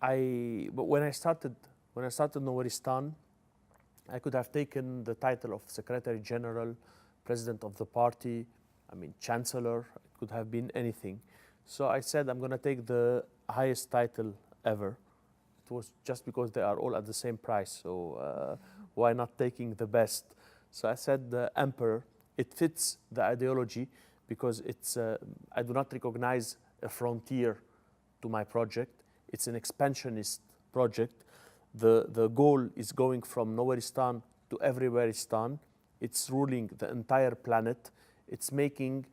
But when I started Nowheristan, I could have taken the title of Secretary General, President of the party, Chancellor. It could have been anything. So I said I'm going to take the highest title ever. It was just because they are all at the same price. So why not taking the best? So I said the Emperor. It fits the ideology because it's. I do not recognize a frontier to my project. It's an expansionist project. The goal is going from Nowheristan to everywhereistan. It's ruling the entire planet. It's making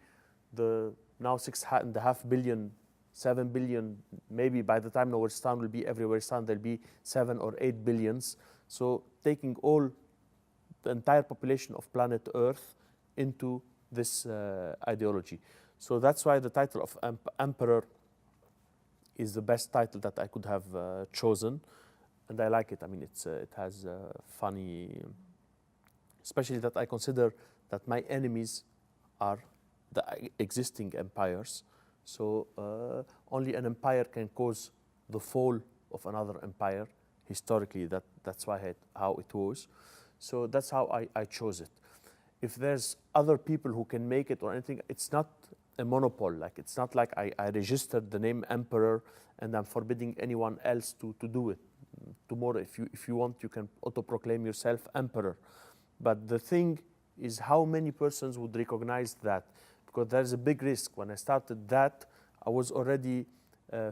the now 6.5 billion, 7 billion, maybe by the time Nowheristan will be everywhereistan, there'll be 7 or 8 billions. So taking all the entire population of planet Earth into this ideology. So that's why the title of Emperor is the best title that I could have chosen, and I like it. It has funny, especially that I consider that my enemies are the existing empires. So only an empire can cause the fall of another empire. Historically, that's why how it was. So that's how I chose it. If there's other people who can make it or anything, it's not a monopoly. Like it's not like I registered the name Emperor and I'm forbidding anyone else to do it. Tomorrow, if you want, you can auto-proclaim yourself Emperor. But the thing is how many persons would recognize that, because there's a big risk. When I started that, I was already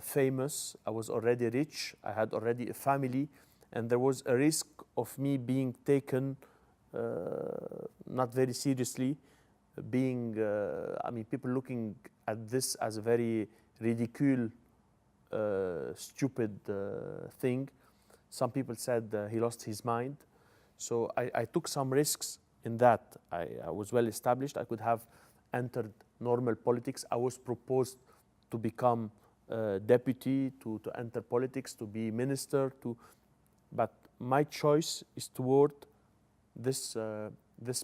famous, I was already rich, I had already a family, and there was a risk of me being taken not very seriously, being, people looking at this as a very ridicule, stupid thing. Some people said he lost his mind. So I took some risks in that. I was well established. I could have entered normal politics. I was proposed to become deputy, to enter politics, to be minister, but my choice is toward this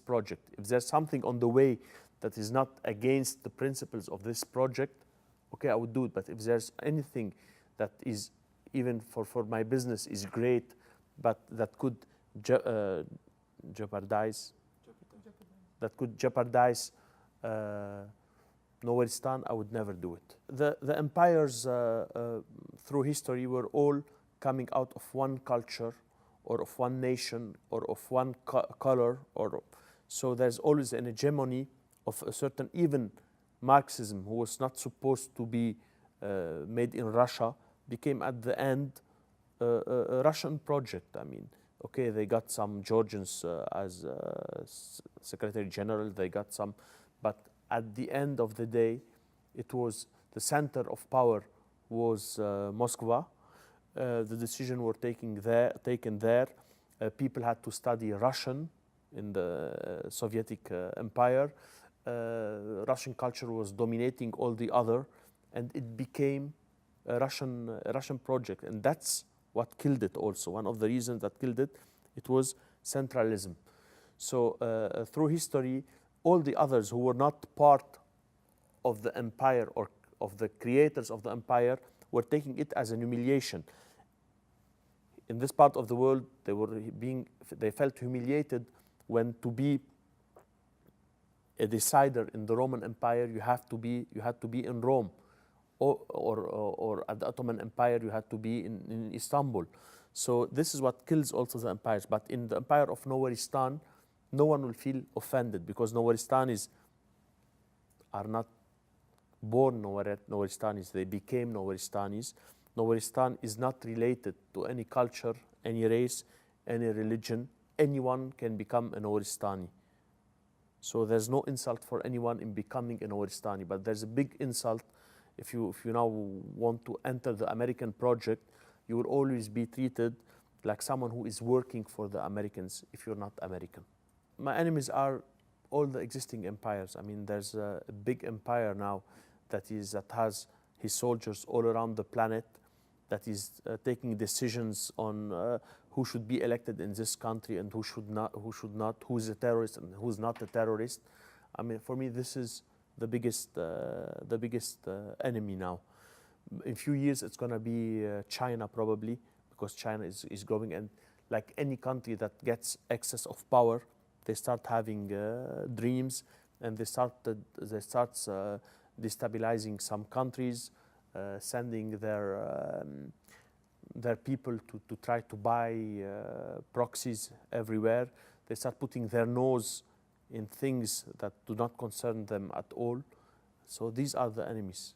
project. If there's something on the way that is not against the principles of this project, okay, I would do it. But if there's anything that is, even for my business, is great, but that could jeopardize Nowheristan, I would never do it. The empires through history were all coming out of one culture, or of one nation, or of one color, so there's always an hegemony of a certain, even Marxism, who was not supposed to be made in Russia, became at the end a Russian project. Okay, they got some Georgians as Secretary General, they got some, but at the end of the day, it was the center of power was Moscow. The decisions were taken there. People had to study Russian in the Soviet Empire. Russian culture was dominating all the other, and it became a Russian project, and that's what killed it also. One of the reasons that killed it was centralism. So through history, all the others who were not part of the empire or of the creators of the empire were taking it as an humiliation. In this part of the world, they felt humiliated when to be a decider in the Roman Empire, you had to be in Rome, or at the Ottoman Empire, you had to be in Istanbul. So this is what kills also the empires. But in the empire of Nowheristan, no one will feel offended, because Nowheristanis are not born Nowheristanis, they became Nowheristanis. Nowheristan is not related to any culture, any race, any religion. Anyone can become a Nowheristani. So there's no insult for anyone in becoming a Nowheristani, but there's a big insult if you now want to enter the American project. You will always be treated like someone who is working for the Americans if you're not American. My enemies are all the existing empires. There's a big empire now that has his soldiers all around the planet, that is taking decisions on who should be elected in this country and who should not, who's a terrorist and who's not a terrorist. For me, this is the biggest enemy now. In few years, it's going to be China probably, because China is growing, and like any country that gets excess of power, they start having dreams, and they start destabilizing some countries, sending their people to try to buy proxies everywhere. They start putting their nose in things that do not concern them at all. So these are the enemies.